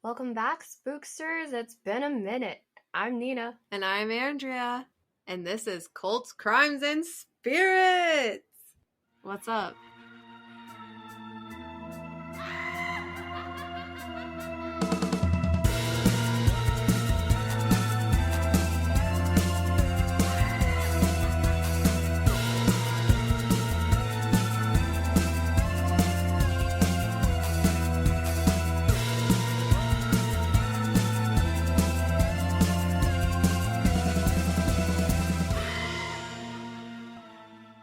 Welcome back, Spooksters. It's been a minute. I'm Nina. And I'm Andrea. And this is Cults, Crimes, and Spirits. What's up?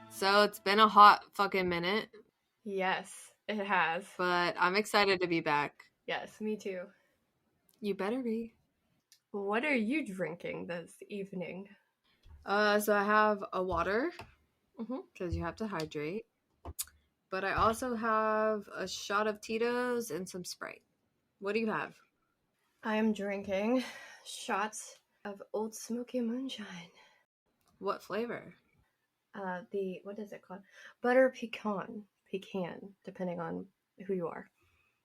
So it's been a hot fucking minute. Yes, it has. But I'm excited to be back. Yes, me too. You better be. What are you drinking this evening? So I have a water, Mm-hmm. because you have to hydrate. But I also have a shot of Tito's and some Sprite. What do you have? I am drinking shots of Old Smoky Moonshine. What flavor? What is it called? Butter pecan, depending on who you are.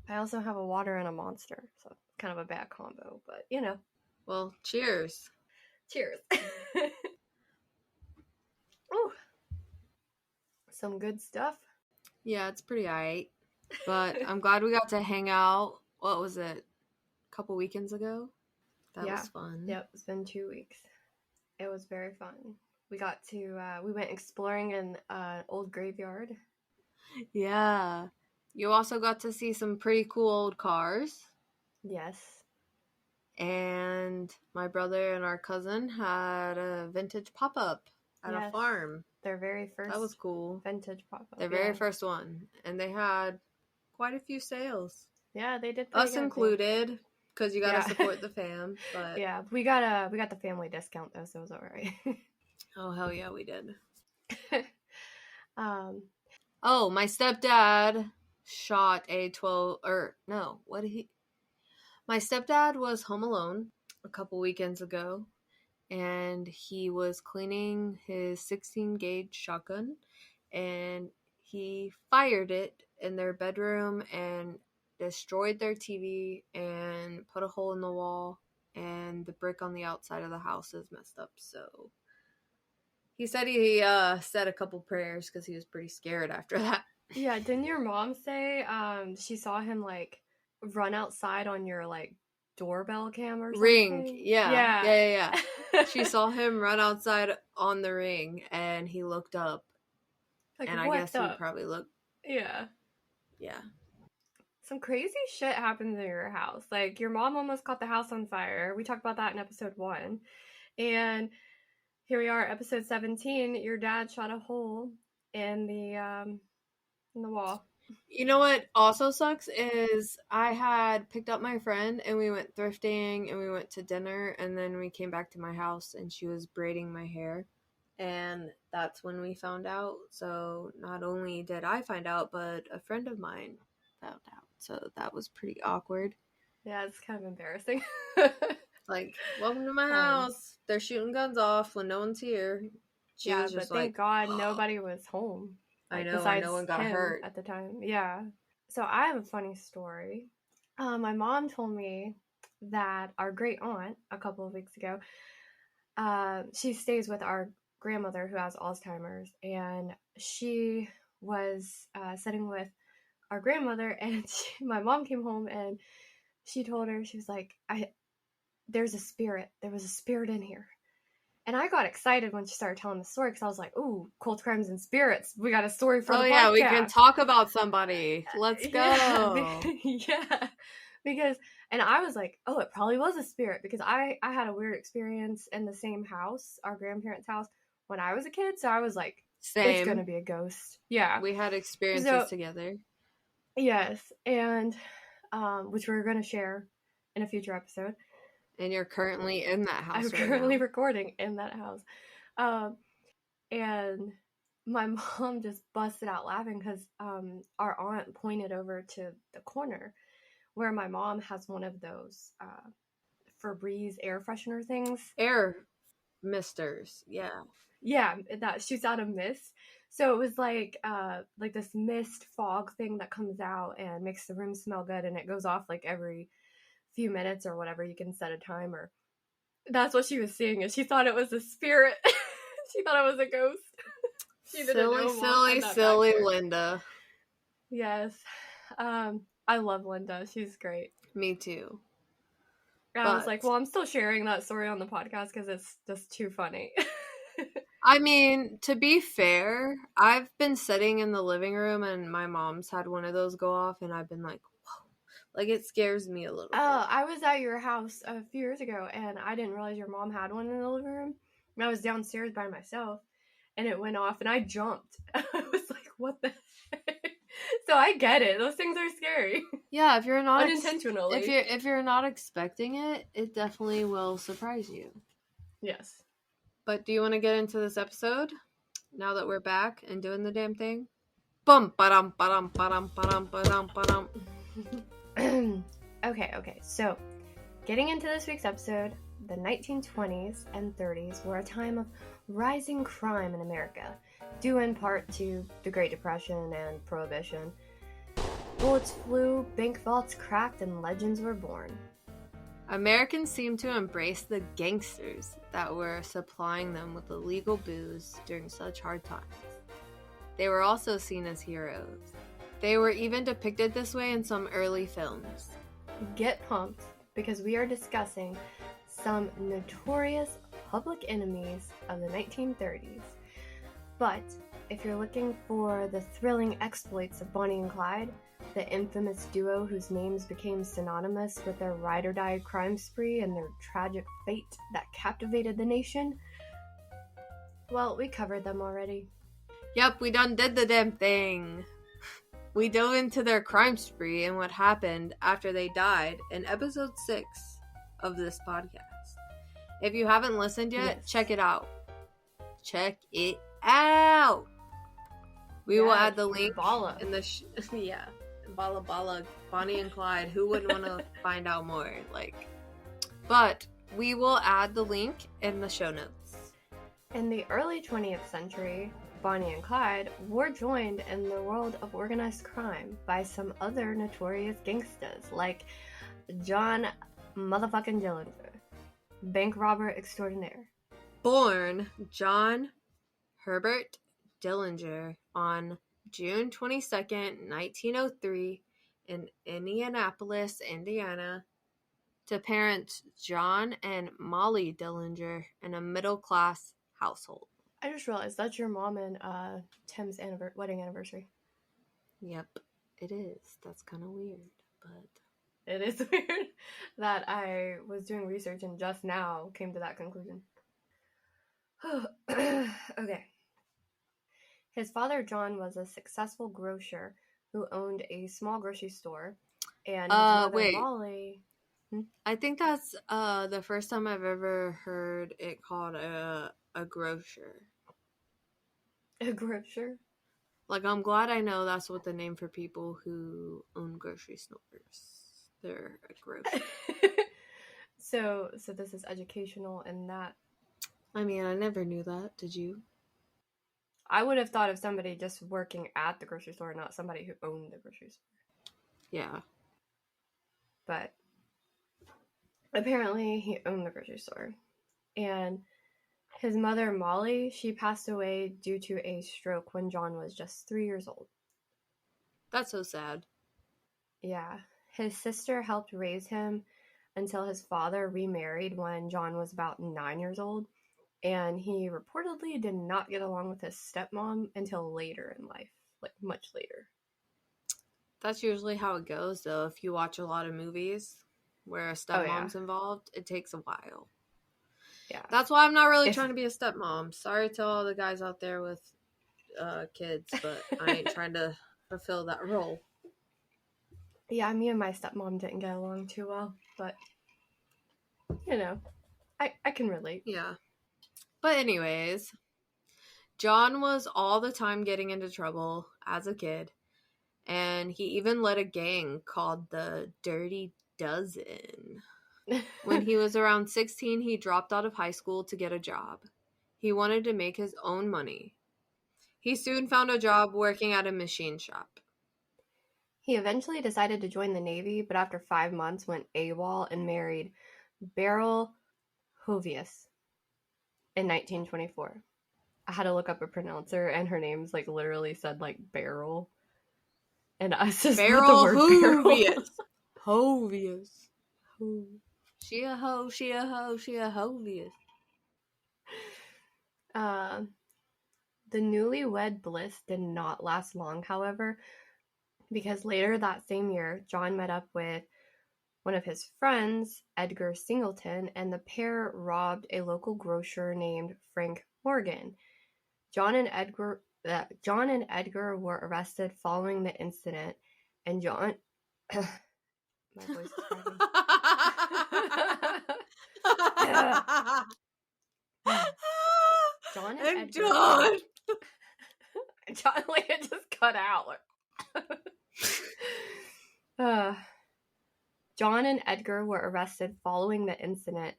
I also have a water and a Monster, so kind of a bad combo, but you know. Well, cheers. Cheers. Ooh. Some good stuff. Yeah, it's pretty aight. But I'm glad we got to hang out. What was it? A couple weekends ago? That was fun. Yep, it's been 2 weeks. It was very fun. We got to, we went exploring in an old graveyard. Yeah. You also got to see some pretty cool old cars. Yes. And my brother and our cousin had a vintage pop-up at a farm. Their very first. That was cool. Vintage pop-up. Their very first one. And they had quite a few sales. Yeah, they did. Us included, because you gotta support the fam. But yeah, we got the family discount though, so it was alright. Oh hell yeah, we did. My stepdad shot a 12 My stepdad was home alone a couple weekends ago, and he was cleaning his 16 gauge shotgun, and he fired it in their bedroom and destroyed their TV and put a hole in the wall, and the brick on the outside of the house is messed up. So he said he said a couple prayers because he was pretty scared after that. Yeah, didn't your mom say she saw him like run outside on your like doorbell cam or something? Ring, yeah. She saw him run outside on the Ring, and he looked up, like, and I guess he probably looked. Yeah. Yeah. Some crazy shit happens in your house. Like, your mom almost caught the house on fire. We talked about that in episode 1. And here we are, episode 17. Your dad shot a hole in the wall. You know what also sucks is I had picked up my friend and we went thrifting and we went to dinner, and then we came back to my house and she was braiding my hair, and that's when we found out. So not only did I find out, but a friend of mine found out. So that was pretty awkward. Yeah, it's kind of embarrassing. Like, welcome to my house. They're shooting guns off when no one's here. But thank God nobody was home. I know, and no one got hurt at the time. Yeah. So I have a funny story. My mom told me that our great aunt a couple of weeks ago, she stays with our grandmother who has Alzheimer's, and she was sitting with our grandmother, and my mom came home and she told her, she was like, there was a spirit in here. And I got excited when she started telling the story, because I was like, ooh, Cults, Crimes, and Spirits. We got a story for the podcast. Oh, yeah, we can talk about somebody. Let's go. Yeah. Because, and I was like, oh, it probably was a spirit, because I had a weird experience in the same house, our grandparents' house, when I was a kid. So I was like, it's going to be a ghost. Yeah. We had experiences together. Yes. And, which we're going to share in a future episode. And you're currently in that house. I'm currently recording in that house. And my mom just busted out laughing because our aunt pointed over to the corner where my mom has one of those Febreze air freshener things. Air misters, yeah. Yeah, that shoots out a mist. So it was like this mist fog thing that comes out and makes the room smell good, and it goes off like every few minutes or whatever. You can set a timer. That's what she was seeing, and she thought it was a spirit. She thought it was a ghost. She didn't Silly, know Mom silly, had that silly back there. Linda. Yes. I love Linda. She's great. Me too. I was like, well, I'm still sharing that story on the podcast because it's just too funny. I mean, to be fair, I've been sitting in the living room and my mom's had one of those go off, and I've been like, whoa. Like, it scares me a little bit. I was at your house a few years ago, and I didn't realize your mom had one in the living room. And I was downstairs by myself, and it went off, and I jumped. I was like, what the heck? So I get it. Those things are scary. Yeah, if you're not unintentionally. If you're not expecting it, it definitely will surprise you. Yes. But do you want to get into this episode now that we're back and doing the damn thing? Bum ba-dum ba-dum ba-dum ba-dum ba-dum ba-dum. Okay. So, getting into this week's episode, the 1920s and 30s were a time of rising crime in America, due in part to the Great Depression and Prohibition. Bullets flew, bank vaults cracked, and legends were born. Americans seemed to embrace the gangsters that were supplying them with illegal booze during such hard times. They were also seen as heroes. They were even depicted this way in some early films. Get pumped, because we are discussing some notorious public enemies of the 1930s. But if you're looking for the thrilling exploits of Bonnie and Clyde, the infamous duo whose names became synonymous with their ride-or-die crime spree and their tragic fate that captivated the nation, well, we covered them already. Yep, we done did the damn thing. We dove into their crime spree and what happened after they died in episode 6 of this podcast. If you haven't listened yet, Yes. check it out. Check it out! We will add the link Bala. in the yeah. Bala, Bonnie and Clyde. Who wouldn't want to find out more? But we will add the link in the show notes. In the early 20th century, Bonnie and Clyde were joined in the world of organized crime by some other notorious gangsters like John motherfucking Dillinger, bank robber extraordinaire. Born John Herbert Dillinger on June 22nd, 1903 in Indianapolis, Indiana, to parents John and Molly Dillinger in a middle-class household. I just realized that's your mom and Tim's wedding anniversary. Yep, it is. That's kind of weird, but... It is weird that I was doing research and just now came to that conclusion. Okay. His father, John, was a successful grocer who owned a small grocery store. And his mother, Molly... I think that's the first time I've ever heard it called a grocer. A grocer? Like, I'm glad I know that's what the name for people who own grocery stores. They're a grocer. So this is educational in that. I mean, I never knew that. Did you? I would have thought of somebody just working at the grocery store, not somebody who owned the grocery store. Yeah. But apparently he owned the grocery store. And his mother, Molly, she passed away due to a stroke when John was just 3 years old. That's so sad. Yeah. His sister helped raise him until his father remarried when John was about 9 years old. And he reportedly did not get along with his stepmom until later in life, like much later. That's usually how it goes, though. If you watch a lot of movies where a stepmom's involved, it takes a while. Yeah. That's why I'm not really trying to be a stepmom. Sorry to all the guys out there with kids, but I ain't trying to fulfill that role. Yeah, me and my stepmom didn't get along too well, but, you know, I can relate. Yeah. But anyways, John was all the time getting into trouble as a kid, and he even led a gang called the Dirty Dozen. When he was around 16, he dropped out of high school to get a job. He wanted to make his own money. He soon found a job working at a machine shop. He eventually decided to join the Navy, but after 5 months went AWOL and married Beryl Hovius in 1924. I had to look up a pronouncer, and her name's like literally said like barrel, and us just put the Beryl word barrel. Hovius. She a hoe, she a hoe, she a Hovius. uh, the newlywed bliss did not last long, however, because later that same year, John met up with one of his friends, Edgar Singleton, and the pair robbed a local grocer named Frank Morgan. John and Edgar were arrested following the incident, and John. My voice is cracking. John and Edgar. John, like it just cut out. John and Edgar were arrested following the incident,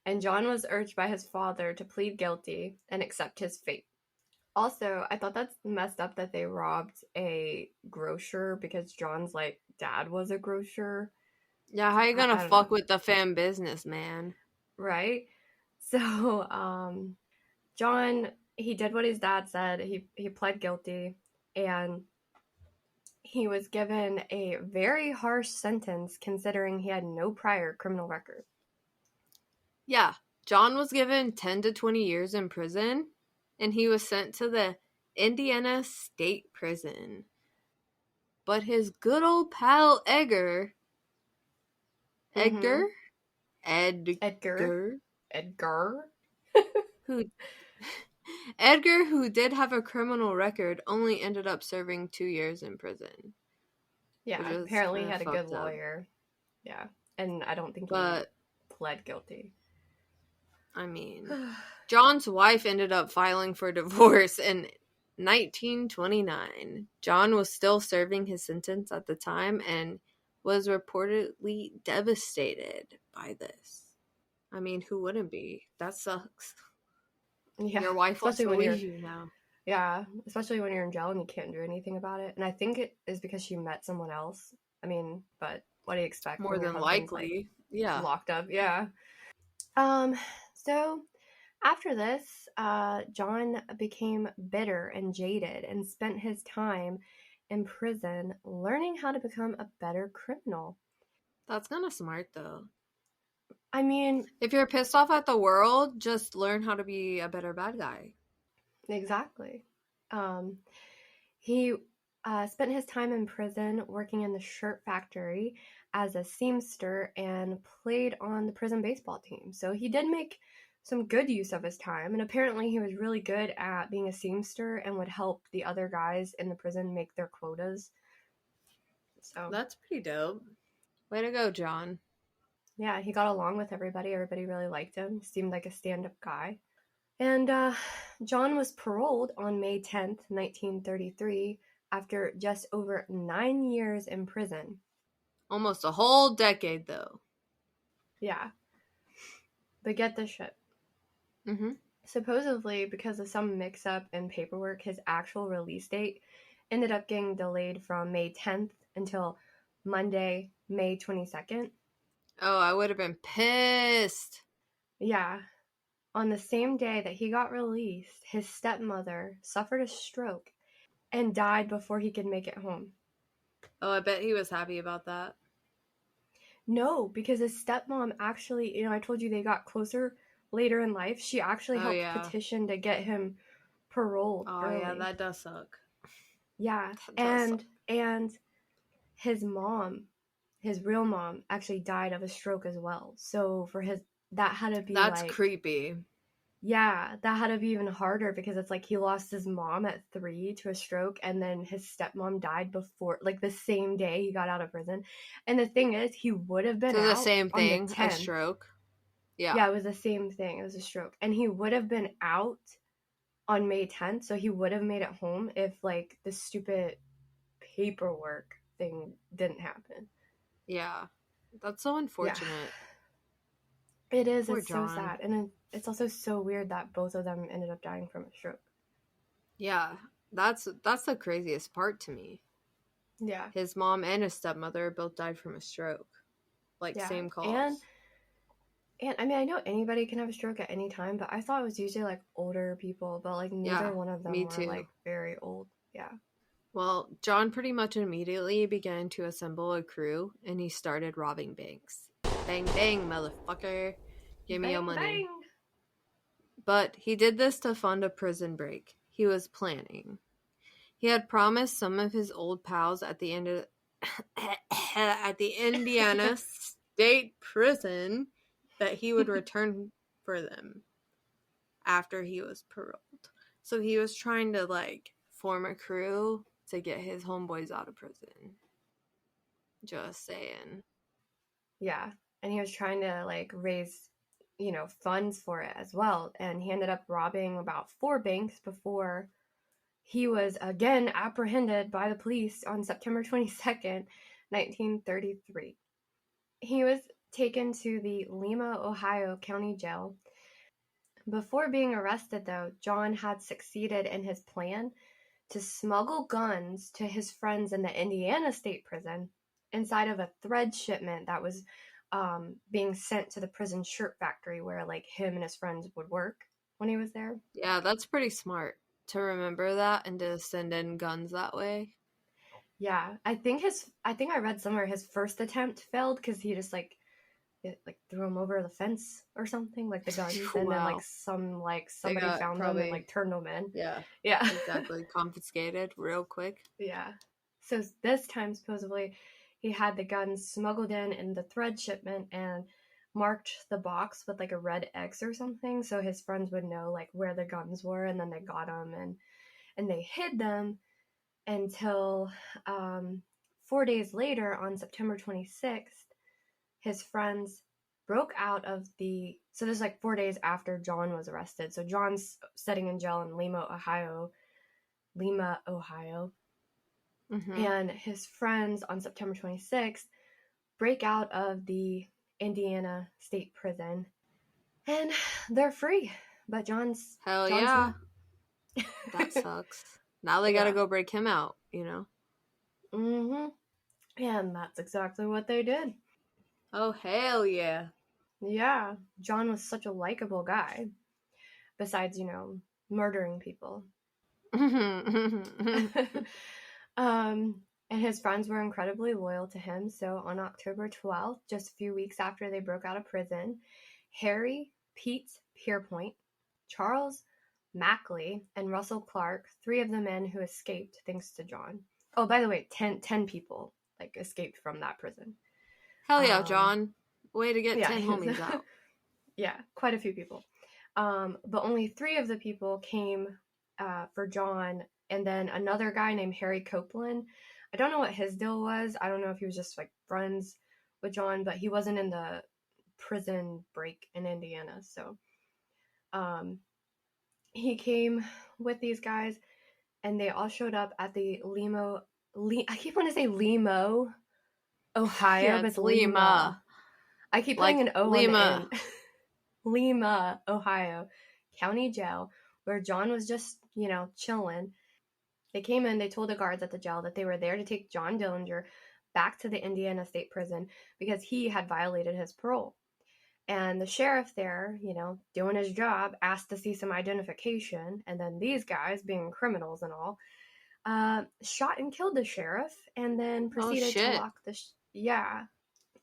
and John was urged by his father to plead guilty and accept his fate. Also, I thought that's messed up that they robbed a grocer because John's like dad was a grocer. Yeah, how you gonna fuck know. with the fam business, man? Right? So, John, he did what his dad said. He pled guilty, and he was given a very harsh sentence considering he had no prior criminal record. Yeah, John was given 10 to 20 years in prison, and he was sent to the Indiana State Prison. But his good old pal Edgar, Mm-hmm. Edgar, who Edgar, who did have a criminal record, only ended up serving 2 years in prison. Yeah, apparently he had a good lawyer. Yeah, and I don't think he pled guilty. I mean, John's wife ended up filing for divorce in 1929. John was still serving his sentence at the time and was reportedly devastated by this. I mean, who wouldn't be? That sucks. Yeah, your wife wants to leave you now. Yeah, especially when you're in jail and you can't do anything about it. And I think it is because she met someone else. I mean, but what do you expect? More than likely, yeah. Locked up, yeah. So after this, John became bitter and jaded and spent his time in prison learning how to become a better criminal. That's kind of smart, though. I mean, if you're pissed off at the world, just learn how to be a better bad guy. Exactly. He spent his time in prison working in the shirt factory as a seamster and played on the prison baseball team. So he did make some good use of his time, and apparently he was really good at being a seamster and would help the other guys in the prison make their quotas. So that's pretty dope. Way to go, John. Yeah, he got along with everybody. Everybody really liked him. He seemed like a stand-up guy. And John was paroled on May 10th, 1933, after just over 9 years in prison. Almost a whole decade, though. Yeah. But get this shit. Mm-hmm. Supposedly, because of some mix-up in paperwork, his actual release date ended up getting delayed from May 10th until Monday, May 22nd. Oh, I would have been pissed. Yeah. On the same day that he got released, his stepmother suffered a stroke and died before he could make it home. Oh, I bet he was happy about that. No, because his stepmom actually, I told you they got closer later in life. She actually helped petition to get him paroled early. Yeah, that does suck. Yeah, and his mom, his real mom, actually died of a stroke as well. So for that had to be That's creepy. Yeah, that had to be even harder because it's like he lost his mom at 3 to a stroke, and then his stepmom died before, like the same day he got out of prison. And the thing is, he would have been out the same thing, on the 10th. A stroke. Yeah. Yeah, it was the same thing. It was a stroke. And he would have been out on May 10th, so he would have made it home if like the stupid paperwork thing didn't happen. Yeah. That's so unfortunate. Yeah. It is. Poor it's John. So sad. And it's also so weird that both of them ended up dying from a stroke. Yeah. That's the craziest part to me. Yeah. His mom and his stepmother both died from a stroke. Like, Yeah. same cause. And I mean, I know anybody can have a stroke at any time, but I thought it was usually like older people, but like neither Yeah, one of them me were too. like very old. Yeah. Well, John pretty much immediately began to assemble a crew and he started robbing banks. Bang, bang, motherfucker. Give me your Bang money. bang. But he did this to fund a prison break. He was planning. He had promised some of his old pals at the end of at the Indiana State Prison that he would return for them after he was paroled. So he was trying to like form a crew to get his homeboys out of prison. Just saying. Yeah. And he was trying to like raise, funds for it as well. And he ended up robbing about 4 banks before he was again apprehended by the police on September 22nd, 1933. He was taken to the Lima, Ohio County Jail. Before being arrested, though, John had succeeded in his plan to smuggle guns to his friends in the Indiana State Prison inside of a thread shipment that was being sent to the prison shirt factory where like him and his friends would work when he was there. Yeah, that's pretty smart to remember that and to send in guns that way. Yeah, I think I read somewhere his first attempt failed because he just like threw them over the fence or something, like the guns, and then Wow. They somebody got found them and probably, like turned them in. yeah, Yeah. exactly, confiscated real quick. Yeah. So this time, supposedly, he had the guns smuggled in the thread shipment and marked the box with like a red X or something, so his friends would know like where the guns were, and then they got them and they hid them until 4 days later, on September 26th, his friends broke out of the. So this is like 4 days after John was arrested. So John's sitting in jail in Lima, Ohio. Lima, Ohio. Mm-hmm. And his friends on September 26th break out of the Indiana State Prison and they're free. But Hell John's yeah. not. That sucks. Now they gotta Yeah. go break him out, you know? Mhm. And that's exactly what they did. Oh, hell yeah. Yeah. John was such a likable guy. Besides, murdering people. And his friends were incredibly loyal to him. So on October 12th, just a few weeks after they broke out of prison, Harry Pete Pierpoint, Charles Mackley, and Russell Clark, 3 of the men who escaped thanks to John. Oh, by the way, 10 people like escaped from that prison. Hell yeah, John. Way to get Yeah, 10 homies out. yeah, quite a few people. But only 3 of the people came for John, and then another guy named Harry Copeland. I don't know what his deal was. I don't know if he was just like friends with John, but he wasn't in the prison break in Indiana. So he came with these guys, and they all showed up at the I keep wanting to say Limo, Ohio, Yeah, but it's it's Lima. Lima. I keep putting Like an O on the Lima. end. Lima, Ohio County Jail, where John was just, chilling. They came in, they told the guards at the jail that they were there to take John Dillinger back to the Indiana State Prison because he had violated his parole. And the sheriff there, doing his job, asked to see some identification. And then these guys, being criminals and all, shot and killed the sheriff and then Oh, proceeded to shit. lock yeah.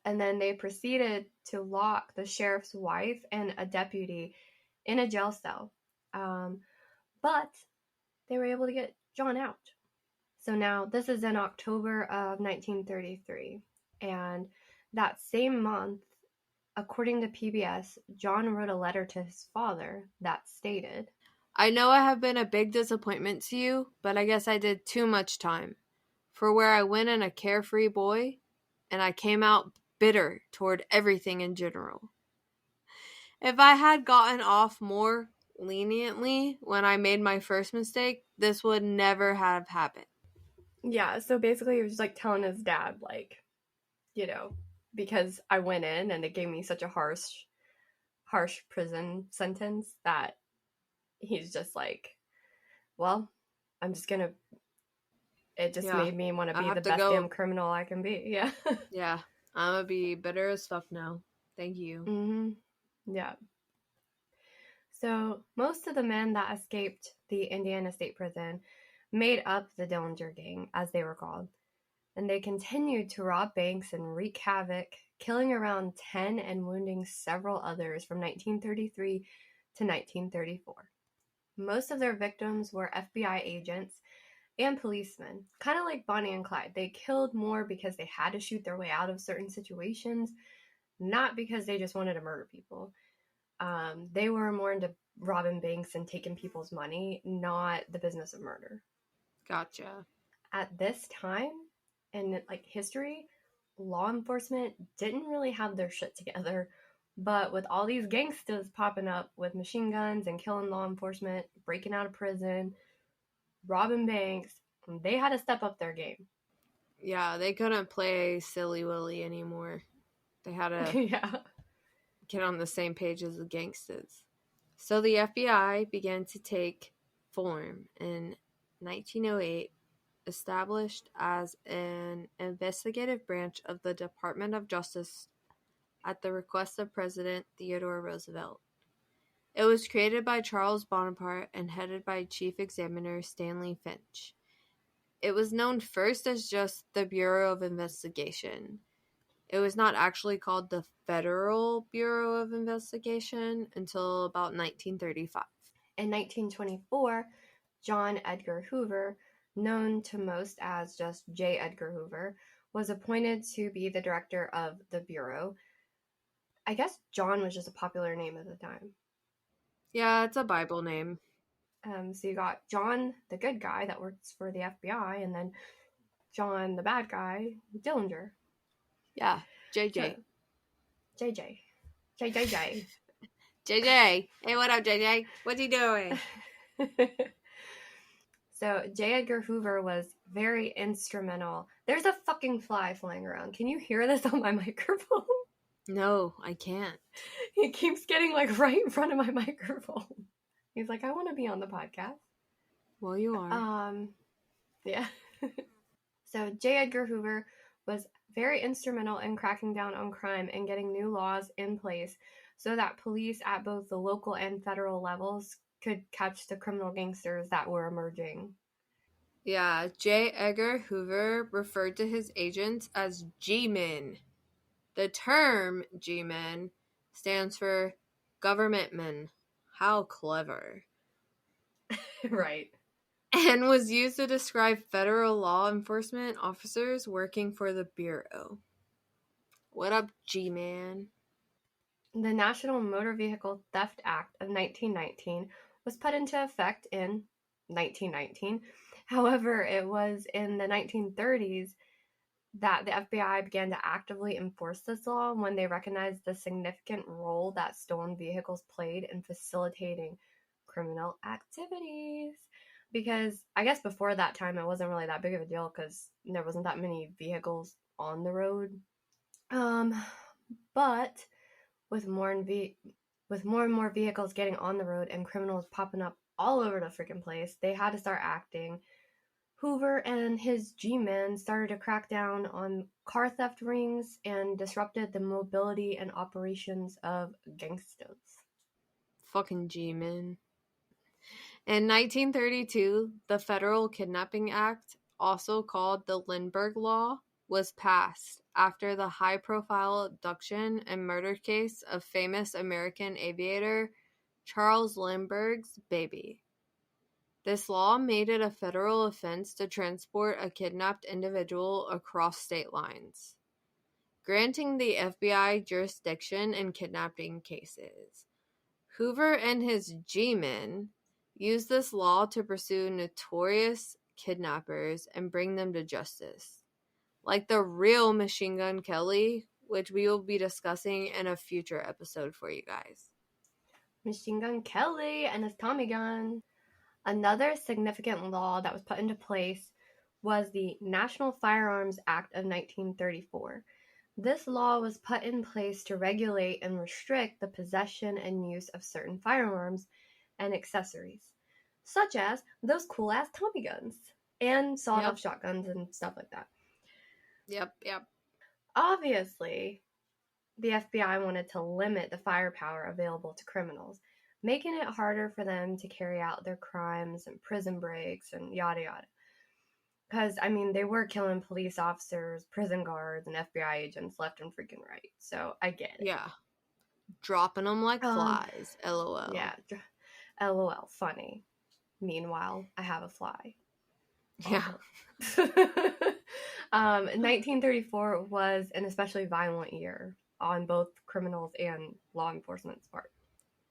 And then they proceeded to lock the sheriff's wife and a deputy in a jail cell. But they were able to get John out. So now this is in October of 1933. And that same month, according to PBS, John wrote a letter to his father that stated, I know I have been a big disappointment to you, but I guess I did too much time. For where I went in a carefree boy, and I came out bitter toward everything in general. If I had gotten off more leniently when I made my first mistake, this would never have happened. yeah, so basically he was just like telling his dad, like, you know, because I went in and they gave me such a harsh prison sentence that he's just like, well, I'm just gonna it just Yeah. made me want to I be the have to best damn go. criminal I can be. Yeah. Yeah. I'm gonna be bitter as fuck now. Thank you. Yeah. So most of the men that escaped the Indiana State Prison made up the Dillinger Gang, as they were called, and they continued to rob banks and wreak havoc, killing around 10 and wounding several others from 1933 to 1934. Most of their victims were FBI agents and policemen, kind of like Bonnie and Clyde. They killed more because they had to shoot their way out of certain situations, not because they just wanted to murder people. They were more into robbing banks and taking people's money, not the business of murder. Gotcha. At this time in like history, law enforcement didn't really have their shit together. But with all these gangsters popping up with machine guns and killing law enforcement, breaking out of prison, robbing banks, they had to step up their game. Yeah, they couldn't play silly willy anymore. They had to Yeah. get on the same page as the gangsters. So the FBI began to take form in 1908, established as an investigative branch of the Department of Justice at the request of President Theodore Roosevelt. It was created by Charles Bonaparte and headed by Chief Examiner Stanley Finch. It was known first as just the Bureau of Investigation. It was not actually called the Federal Bureau of Investigation until about 1935. In 1924, John Edgar Hoover, known to most as just J. Edgar Hoover, was appointed to be the director of the Bureau. I guess John was just a popular name at the time. Yeah, it's a Bible name. So you got John, the good guy that works for the FBI, and then John, the bad guy, Dillinger. Yeah, So, JJ. JJ. JJJ. JJ. Hey, what up, JJ? What's he doing? So J. Edgar Hoover was very instrumental. There's a fucking fly flying around. Can you hear this on my microphone? No, I can't. He keeps getting like right in front of my microphone. He's like, I want to be on the podcast. Well, you are. Yeah. So J. Edgar Hoover was very instrumental in cracking down on crime and getting new laws in place so that police at both the local and federal levels could catch the criminal gangsters that were emerging. Yeah, J. Edgar Hoover referred to his agents as G-men. The term G-men stands for government men. How clever. Right. And was used to describe federal law enforcement officers working for the Bureau. What up, G-man? The National Motor Vehicle Theft Act of 1919 was put into effect in 1919. However, it was in the 1930s that the FBI began to actively enforce this law when they recognized the significant role that stolen vehicles played in facilitating criminal activities. Because I guess before that time, it wasn't really that big of a deal because there wasn't that many vehicles on the road. But with more and more vehicles getting on the road and criminals popping up all over the freaking place, they had to start acting. Hoover and his G-men started to crack down on car theft rings and disrupted the mobility and operations of gangsters. Fucking G-men. In 1932, the Federal Kidnapping Act, also called the Lindbergh Law, was passed after the high-profile abduction and murder case of famous American aviator Charles Lindbergh's baby. This law made it a federal offense to transport a kidnapped individual across state lines, granting the FBI jurisdiction in kidnapping cases. Hoover and his G-men used this law to pursue notorious kidnappers and bring them to justice, like the real Machine Gun Kelly, which we will be discussing in a future episode for you guys. Machine Gun Kelly and his Tommy gun. Another significant law that was put into place was the National Firearms Act of 1934. This law was put in place to regulate and restrict the possession and use of certain firearms and accessories, such as those cool-ass Tommy guns. and sawed-off Yep. shotguns and stuff like that. Yep. Obviously, the FBI wanted to limit the firepower available to criminals, making it harder for them to carry out their crimes and prison breaks and yada yada. Because, I mean, they were killing police officers, prison guards, and FBI agents left and freaking right. So I get it. Yeah. Dropping them like flies. LOL. Yeah. LOL. Funny. Meanwhile, I have a fly. Yeah. 1934 was an especially violent year on both criminals and law enforcement's part.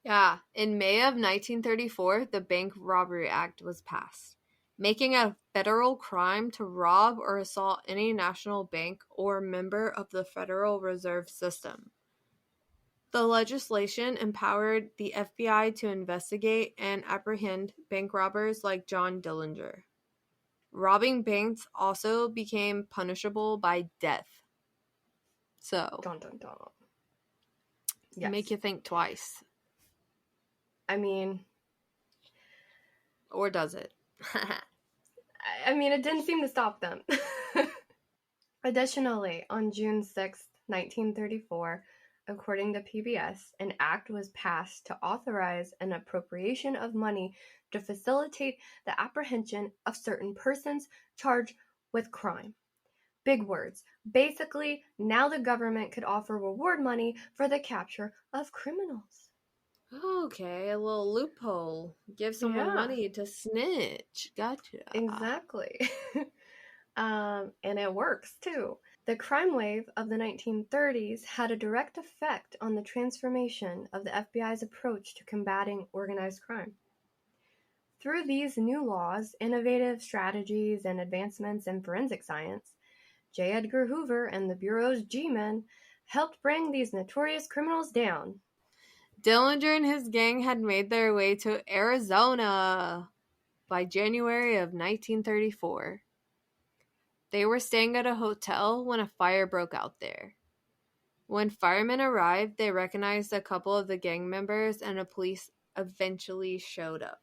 Yeah. In May of 1934, the Bank Robbery Act was passed, making it a federal crime to rob or assault any national bank or member of the Federal Reserve System. The legislation empowered the FBI to investigate and apprehend bank robbers like John Dillinger. Robbing banks also became punishable by death. So, Dun, dun, dun. Yes. Make you think twice. I mean... Or does it? I mean, it didn't seem to stop them. Additionally, on June 6, 1934, according to PBS, an act was passed to authorize an appropriation of money to facilitate the apprehension of certain persons charged with crime. Big words. Basically, now the government could offer reward money for the capture of criminals. Okay, a little loophole. Give someone money to snitch. Gotcha. Exactly. And it works, too. The crime wave of the 1930s had a direct effect on the transformation of the FBI's approach to combating organized crime. Through these new laws, innovative strategies, and advancements in forensic science, J. Edgar Hoover and the Bureau's G-Men helped bring these notorious criminals down. Dillinger and his gang had made their way to Arizona by January of 1934. They were staying at a hotel when a fire broke out there. When firemen arrived, they recognized a couple of the gang members, and the police eventually showed up.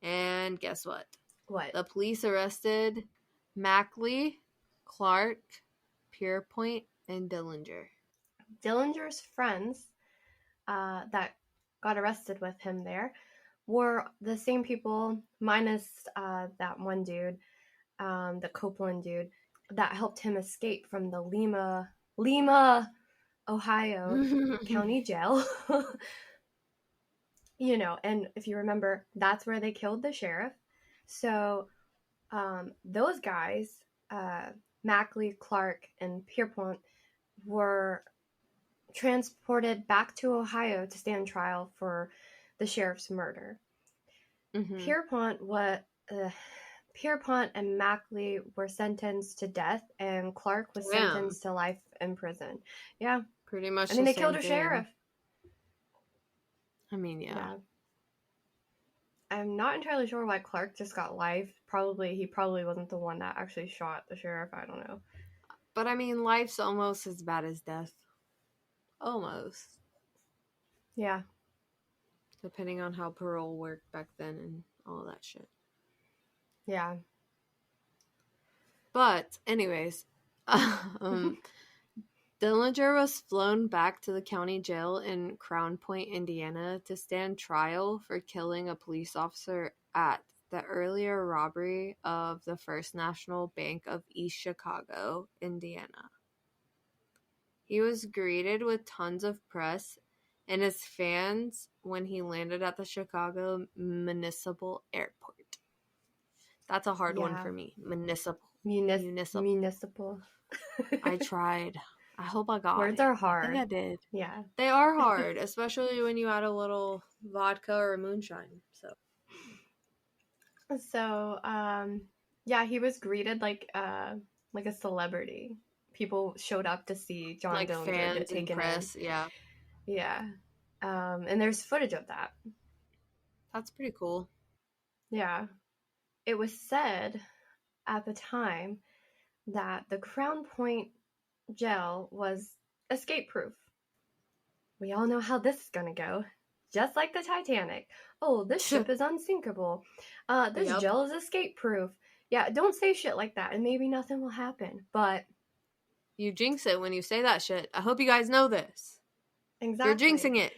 And guess what? What? The police arrested Mackley, Clark, Pierpoint, and Dillinger. Dillinger's friends that got arrested with him there were the same people, minus that one dude, the Copeland dude, that helped him escape from the Lima, Ohio county jail. You know, and if you remember, that's where they killed the sheriff. So those guys, Mackley, Clark, and Pierpont, were transported back to Ohio to stand trial for the sheriff's murder. Mm-hmm. Pierpont and Mackley were sentenced to death, and Clark was sentenced to life in prison. Yeah. Pretty much. I mean, they killed a sheriff. I mean, yeah. I'm not entirely sure why Clark just got life. He probably wasn't the one that actually shot the sheriff. I don't know. But I mean, life's almost as bad as death. Almost. Yeah. Depending on how parole worked back then and all that shit. Yeah. But, anyways, Dillinger was flown back to the county jail in Crown Point, Indiana, to stand trial for killing a police officer at the earlier robbery of the First National Bank of East Chicago, Indiana. He was greeted with tons of press and his fans when he landed at the Chicago Municipal Airport. That's a hard one for me. Municipal. I tried. I hope I got Words are hard. I think I did. Yeah. They are hard, especially when you add a little vodka or moonshine. So, yeah, he was greeted like a celebrity. People showed up to see John Dillinger fans and press. Yeah. Yeah. And there's footage of that. That's pretty cool. Yeah. It was said at the time that the Crown Point jail was escape-proof. We all know how this is going to go. Just like the Titanic. Oh, this ship is unsinkable. This jail is escape-proof. Yeah, don't say shit like that, and maybe nothing will happen. But You jinx it when you say that shit. I hope you guys know this. You're exactly. jinxing it.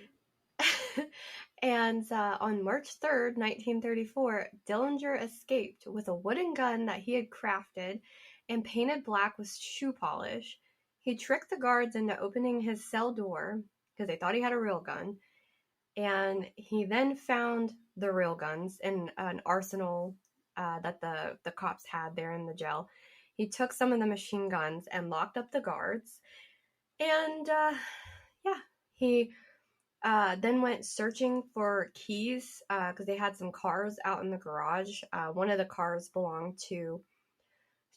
And on March 3rd, 1934, Dillinger escaped with a wooden gun that he had crafted and painted black with shoe polish. He tricked the guards into opening his cell door because they thought he had a real gun. And he then found the real guns in an arsenal that the cops had there in the jail. He took some of the machine guns and locked up the guards. And yeah, he then went searching for keys because they had some cars out in the garage. One of the cars belonged to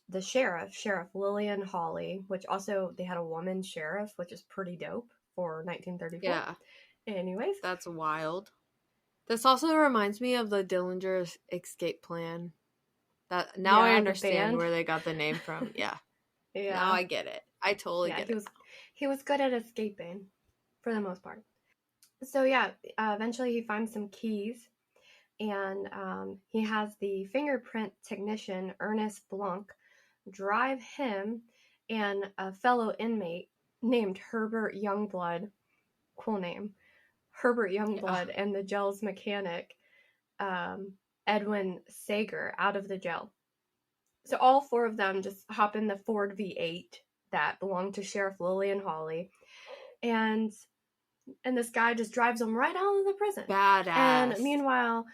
the Sheriff Lillian Hawley, which also they had a woman sheriff, which is pretty dope for 1934. Yeah. Anyways. That's wild. This also reminds me of the Dillinger escape plan. That now I understand where they got the name from. Yeah. Yeah. Now I get it. I totally get it. He was good at escaping for the most part. So yeah, eventually he finds some keys, and he has the fingerprint technician Ernest Blanc drive him and a fellow inmate named Herbert Youngblood, cool name, Herbert Youngblood, and the jail's mechanic Edwin Sager out of the jail. So all four of them just hop in the Ford V8 that belonged to Sheriff Lillian Hawley, and this guy just drives them right out of the prison. Badass. And meanwhile,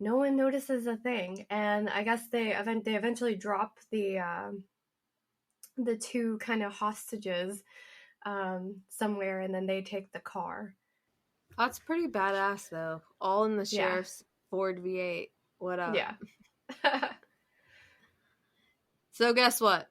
no one notices a thing. And I guess they eventually drop the two kind of hostages somewhere, and then they take the car. That's pretty badass, though. All in the sheriff's Ford V8. What up? Yeah. So guess what?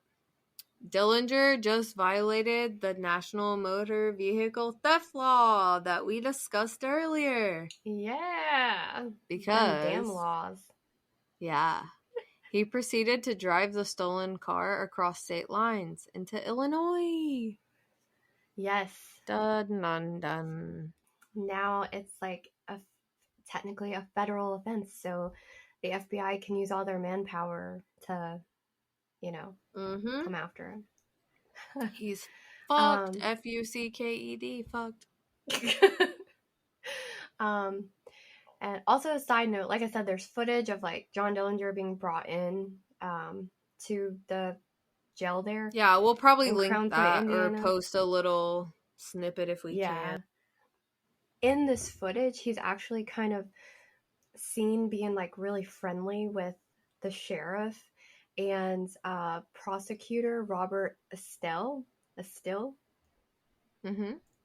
Dillinger just violated the National Motor Vehicle Theft Law that we discussed earlier. Yeah. Because... damn laws. Yeah. He proceeded to drive the stolen car across state lines into Illinois. Yes. Dun, dun, dun. Now it's like technically a federal offense, so the FBI can use all their manpower to, come after him. He's fucked. F-U-C-K-E-D. Fucked. And also a side note, like I said, there's footage of like John Dillinger being brought in to the jail there. Yeah, we'll probably link that or post a little snippet if we can. In this footage, he's actually kind of seen being like really friendly with the sheriff and prosecutor Robert Estelle.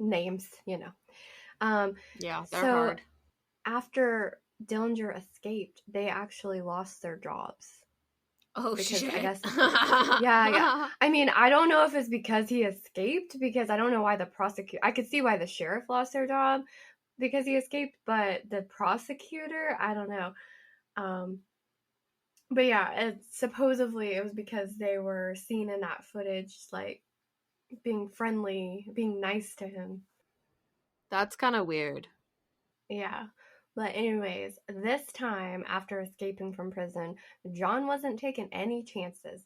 Names, yeah, they're hard. After Dillinger escaped, they actually lost their jobs. Oh, because shit. I guess, yeah. I mean, I don't know if it's because he escaped, because I don't know why I could see why the sheriff lost their job because he escaped, but the prosecutor, I don't know. But yeah, supposedly it was because they were seen in that footage, like, being friendly, being nice to him. That's kind of weird. Yeah. But anyways, this time, after escaping from prison, John wasn't taking any chances.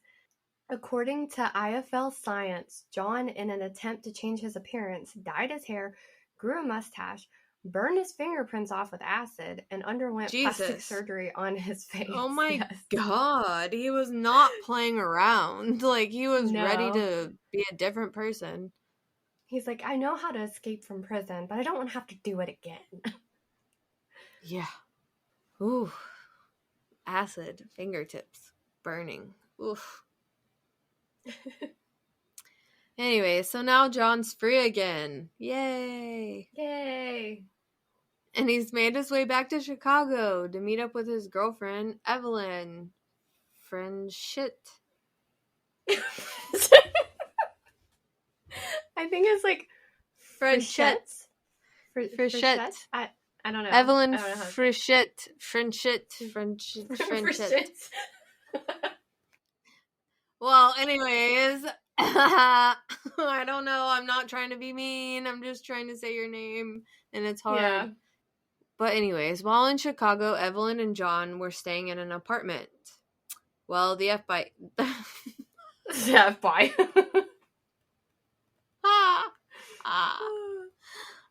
According to IFL Science, John, in an attempt to change his appearance, dyed his hair, grew a mustache, burned his fingerprints off with acid, and underwent plastic surgery on his face. Oh my God. He was not playing around. Like, he was ready to be a different person. He's like, I know how to escape from prison, but I don't want to have to do it again. Yeah. Ooh. Acid, fingertips, burning. Oof. Anyway, so now John's free again. Yay. Yay. And he's made his way back to Chicago to meet up with his girlfriend, Evelyn. Friend shit. I think it's like Friendshit. Friendshit. I don't know. Evelyn Frischette. Friendshit. Well, anyways, I don't know. I'm not trying to be mean. I'm just trying to say your name, and it's hard. Yeah. But anyways, while in Chicago, Evelyn and John were staying in an apartment Well, the FBI. Yeah, bye. ah, ah.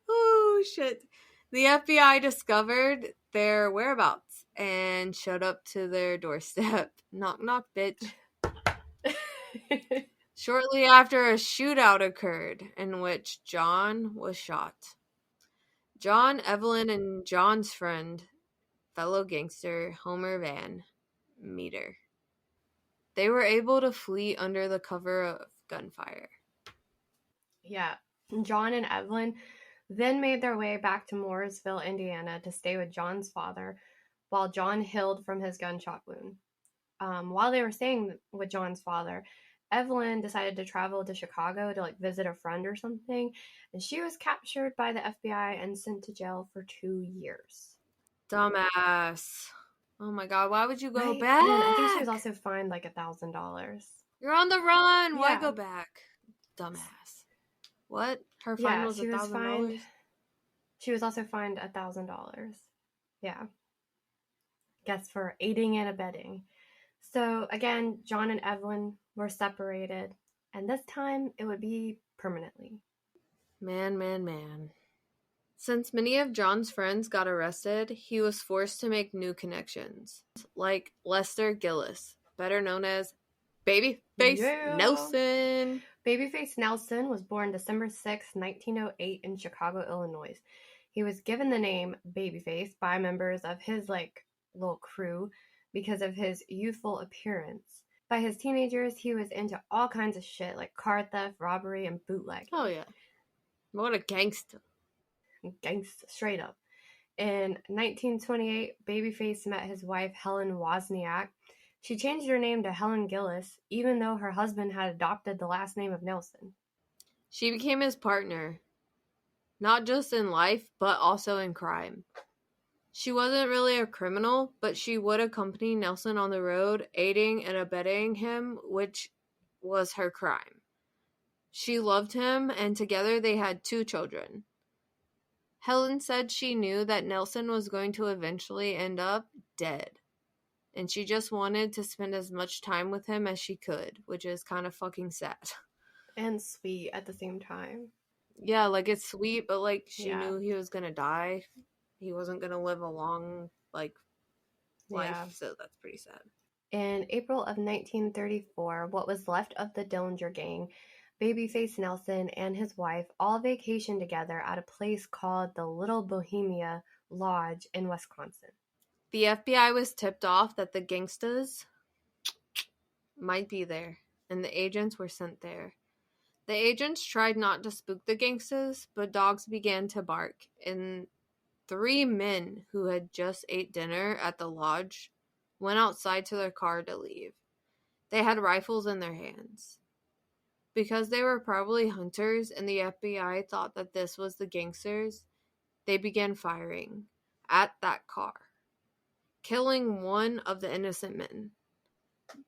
Oh, shit. The FBI discovered their whereabouts and showed up to their doorstep. Knock, knock, bitch. Shortly after, a shootout occurred in which John was shot. John, Evelyn, and John's friend, fellow gangster Homer Van Meter. They were able to flee under the cover of gunfire. Yeah. John and Evelyn then made their way back to Mooresville, Indiana to stay with John's father while John healed from his gunshot wound. While they were staying with John's father, Evelyn decided to travel to Chicago to like visit a friend or something, and she was captured by the FBI and sent to jail for 2 years. Dumbass. Oh my god, why would you go Right? back? And I think she was also fined like $1,000. You're on the run. Why Yeah. go back? Dumbass. What? Her fine Yeah, was she was fined. $1,000? She was also fined $1,000. Yeah. Guess for aiding and abetting. So again, John and Evelyn were separated, and this time it would be permanently. Man. Since many of John's friends got arrested, he was forced to make new connections, like Lester Gillis, better known as Babyface Nelson. Babyface Nelson was born December 6, 1908 in Chicago, Illinois. He was given the name Babyface by members of his little crew because of his youthful appearance. By his teenagers, he was into all kinds of shit like car theft, robbery, and bootlegging. Oh yeah. What a gangster. Gangsta, straight up. In 1928, Babyface met his wife, Helen Wozniak. She changed her name to Helen Gillis, even though her husband had adopted the last name of Nelson. She became his partner, not just in life, but also in crime. She wasn't really a criminal, but she would accompany Nelson on the road, aiding and abetting him, which was her crime. She loved him, and together they had 2 children. Helen said she knew that Nelson was going to eventually end up dead, and she just wanted to spend as much time with him as she could, which is kind of fucking sad. And sweet at the same time. Yeah, it's sweet, but she knew he was gonna die. He wasn't gonna live a long life, so that's pretty sad. In April of 1934, what was left of the Dillinger gang, Babyface Nelson and his wife all vacationed together at a place called the Little Bohemia Lodge in Wisconsin. The FBI was tipped off that the gangstas might be there, and the agents were sent there. The agents tried not to spook the gangstas, but dogs began to bark, and 3 men who had just ate dinner at the lodge went outside to their car to leave. They had rifles in their hands. Because they were probably hunters and the FBI thought that this was the gangsters, they began firing at that car, killing one of the innocent men.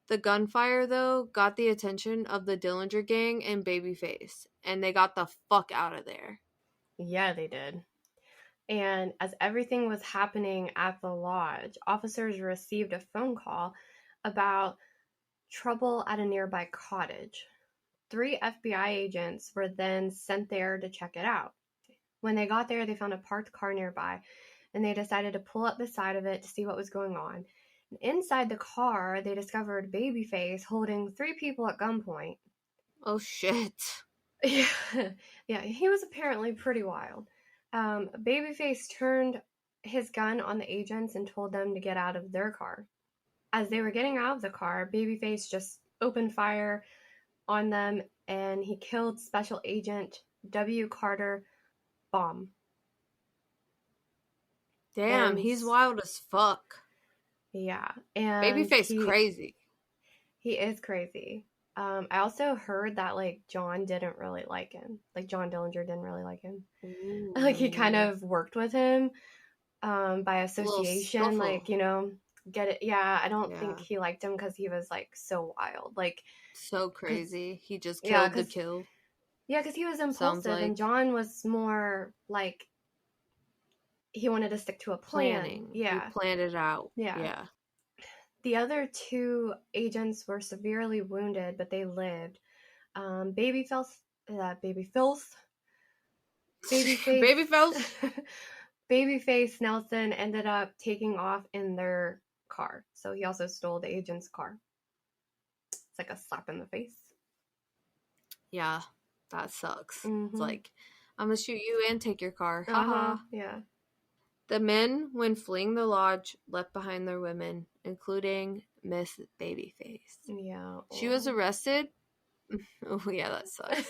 The gunfire, though, got the attention of the Dillinger gang and Babyface, and they got the fuck out of there. Yeah, they did. And as everything was happening at the lodge, officers received a phone call about trouble at a nearby cottage. 3 FBI agents were then sent there to check it out. When they got there, they found a parked car nearby, and they decided to pull up beside of it to see what was going on. And inside the car, they discovered Babyface holding 3 people at gunpoint. Oh, shit. Yeah, he was apparently pretty wild. Babyface turned his gun on the agents and told them to get out of their car. As they were getting out of the car, Babyface just opened fire on them, and he killed Special Agent W. Carter Baum. Damn, he's wild as fuck. Yeah, and Babyface crazy. He is crazy. I also heard that John didn't really like him. John Dillinger didn't really like him. Ooh. He kind of worked with him by association. Get it? Yeah, I don't think he liked him because he was so wild. So crazy. He just killed to kill. Yeah, because he was impulsive, and John was more he wanted to stick to a plan. Planning. Yeah. He planned it out. Yeah. The other two agents were severely wounded, but they lived. Baby Filth, Baby Filth, Babyface, Baby fells. Babyface Nelson ended up taking off in their car. So he also stole the agent's car. It's like a slap in the face. Yeah, that sucks. Mm-hmm. It's like, I'm gonna shoot you and take your car. Haha. Yeah. The men, when fleeing the lodge, left behind their women, including Miss Babyface. Yeah. She was arrested. Oh, yeah, that sucks.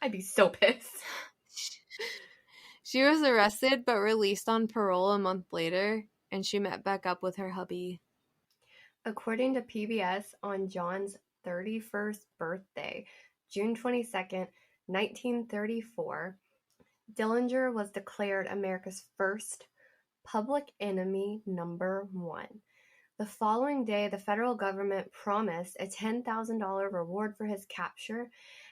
I'd be so pissed. She was arrested but released on parole a month later, and she met back up with her hubby. According to PBS, on John's 31st birthday, June 22nd, 1934, Dillinger was declared America's first public enemy number 1. The following day, the federal government promised a $10,000 reward for his capture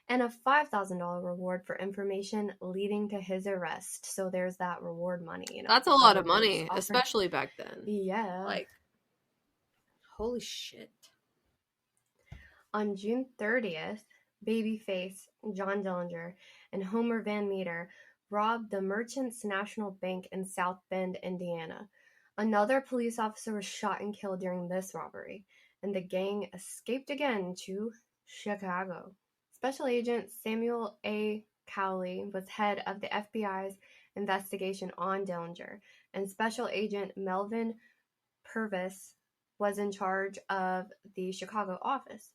and a $5,000 reward for information leading to his arrest. So there's that reward money. You know, That's a lot of money, especially back then. Yeah. Like, holy shit. On June 30th, Babyface, John Dillinger, and Homer Van Meter robbed the Merchants National Bank in South Bend, Indiana. Another police officer was shot and killed during this robbery, and the gang escaped again to Chicago. Special Agent Samuel A. Cowley was head of the FBI's investigation on Dillinger, and Special Agent Melvin Purvis was in charge of the Chicago office.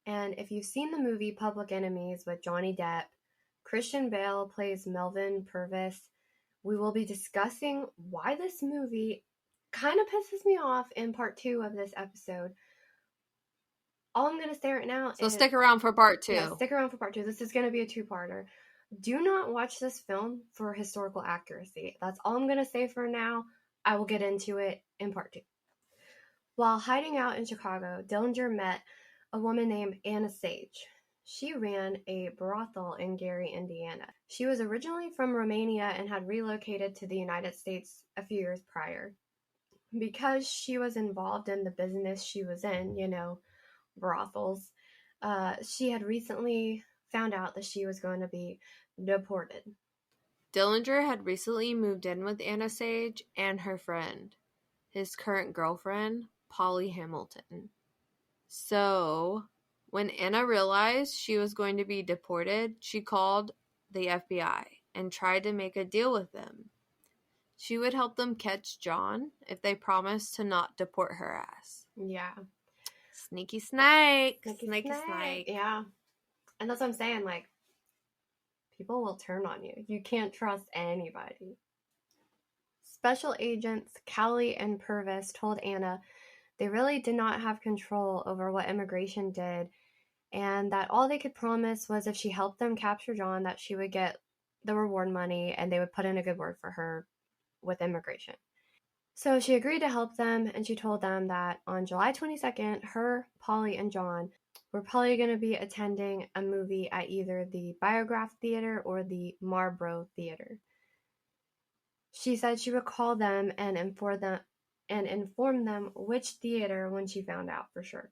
And if you've seen the movie Public Enemies with Johnny Depp, Christian Bale plays Melvin Purvis. We will be discussing why this movie kind of pisses me off in part 2 of this episode. All I'm going to say right now So is... stick around for part 2. Yeah, stick around for part 2. This is going to be a 2-parter. Do not watch this film for historical accuracy. That's all I'm going to say for now. I will get into it in part 2. While hiding out in Chicago, Dillinger met a woman named Anna Sage. She ran a brothel in Gary, Indiana. She was originally from Romania and had relocated to the United States a few years prior. Because she was involved in the business she was in, you know, brothels, she had recently found out that she was going to be deported. Dillinger had recently moved in with Anna Sage and her friend, his current girlfriend, Polly Hamilton. So, when Anna realized she was going to be deported, she called the FBI and tried to make a deal with them. She would help them catch John if they promised to not deport her ass. Yeah. Sneaky snake. Sneaky snake. Yeah. And that's what I'm saying, like, people will turn on you. You can't trust anybody. Special agents Cowley and Purvis told Anna they really did not have control over what immigration did, and that all they could promise was if she helped them capture John, that she would get the reward money and they would put in a good word for her with immigration. So she agreed to help them, and she told them that on July 22nd, her, Polly, and John were probably going to be attending a movie at either the Biograph Theater or the Marlboro Theater. She said she would call them and inform them which theater when she found out for sure.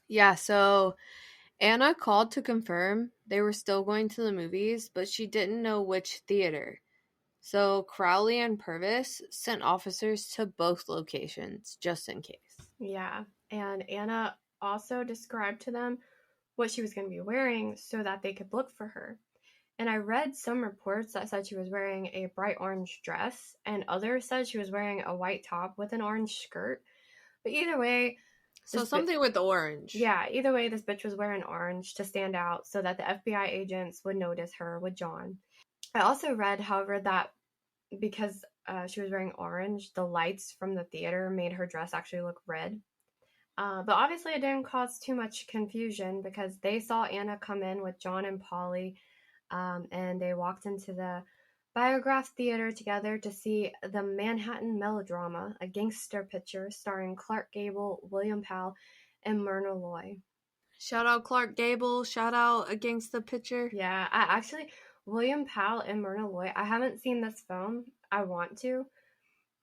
Yeah, so Anna called to confirm they were still going to the movies, but she didn't know which theater. So Crowley and Purvis sent officers to both locations just in case. Yeah, and Anna also described to them what she was going to be wearing so that they could look for her. And I read some reports that said she was wearing a bright orange dress, and others said she was wearing a white top with an orange skirt. But either way... So something with orange. Yeah, either way, this bitch was wearing orange to stand out so that the FBI agents would notice her with John. I also read, however, that because she was wearing orange, the lights from the theater made her dress actually look red. But obviously it didn't cause too much confusion because they saw Anna come in with John and Polly, and they walked into the Biograph Theater together to see the Manhattan Melodrama, a gangster picture starring Clark Gable, William Powell, and Myrna Loy. Shout out Clark Gable. Shout out Against the Picture. Yeah, William Powell and Myrna Loy, I haven't seen this film. I want to,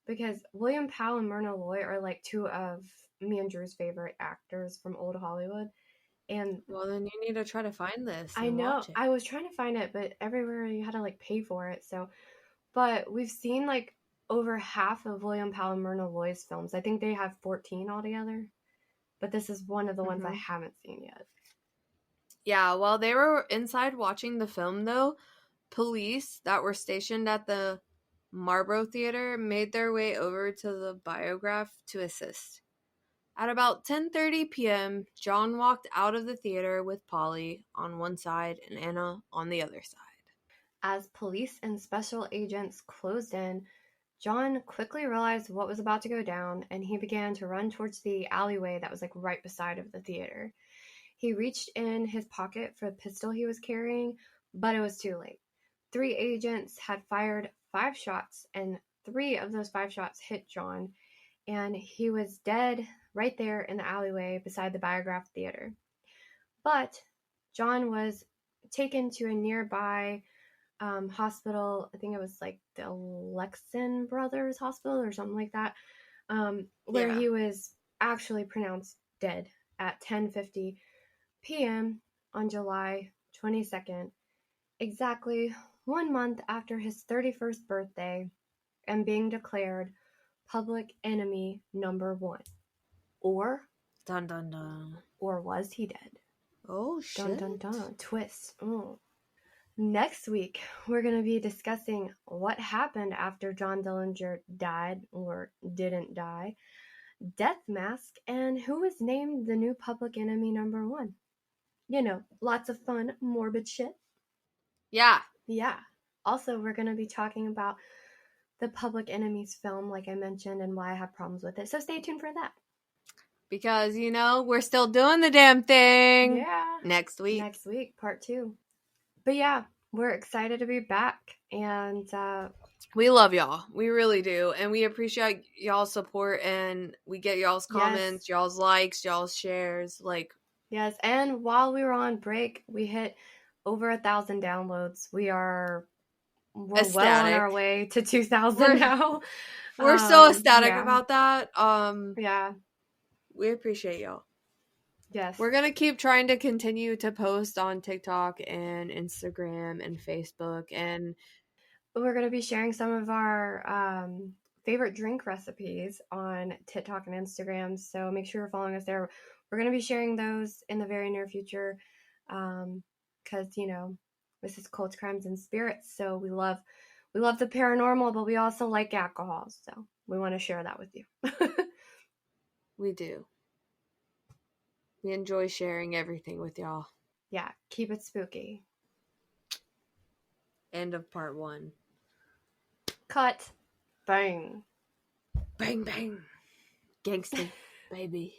because William Powell and Myrna Loy are like two of me and Drew's favorite actors from old Hollywood. And Well, then you need to try to find this I and know watch it. I was trying to find it, but everywhere you had to like pay for it. So, but we've seen like over half of William Powell and Myrna Loy's films. I think they have 14 altogether, but this is one of the ones I haven't seen yet. Yeah, while they were inside watching the film, though, police that were stationed at the Marlborough Theater made their way over to the Biograph to assist. At about 10:30 p.m., John walked out of the theater with Polly on one side and Anna on the other side. As police and special agents closed in, John quickly realized what was about to go down, and he began to run towards the alleyway that was like right beside of the theater. He reached in his pocket for the pistol he was carrying, but it was too late. 3 agents had fired 5 shots, and 3 of those 5 shots hit John, and he was dead right there in the alleyway beside the Biograph Theater. But John was taken to a nearby hospital. I think it was like the Lexon Brothers Hospital or something like that, where he was actually pronounced dead at 10:50 p.m. on July 22nd, exactly 1 month after his 31st birthday, and being declared public enemy number 1. Or Dun dun dun. Or was he dead? Oh, Dun shit. dun dun. Twist. Next week, we're going to be discussing what happened after John Dillinger died or didn't die, Death Mask, and who was named the new public enemy number 1. You know, lots of fun, morbid shit. Yeah. Yeah. Also, we're going to be talking about the Public Enemies film, like I mentioned, and why I have problems with it. So stay tuned for that. Because, we're still doing the damn thing. Yeah. Next week. Next week, part 2. But yeah, we're excited to be back, and we love y'all. We really do. And we appreciate y'all's support, and we get y'all's comments, y'all's likes, y'all's shares. Yes, and while we were on break, we hit over 1,000 downloads. We're ecstatic. Well on our way to 2,000 now. We're so ecstatic about that. Yeah. We appreciate y'all. Yes. We're going to keep trying to continue to post on TikTok and Instagram and Facebook, and we're going to be sharing some of our favorite drink recipes on TikTok and Instagram, so make sure you're following us there. We're going to be sharing those in the very near future because, this is Cults, Crimes, and Spirits, so we love the paranormal, but we also like alcohol, so we want to share that with you. We do. We enjoy sharing everything with y'all. Yeah, keep it spooky. End of part 1. Cut. Bang. Bang, bang. Gangsta, baby.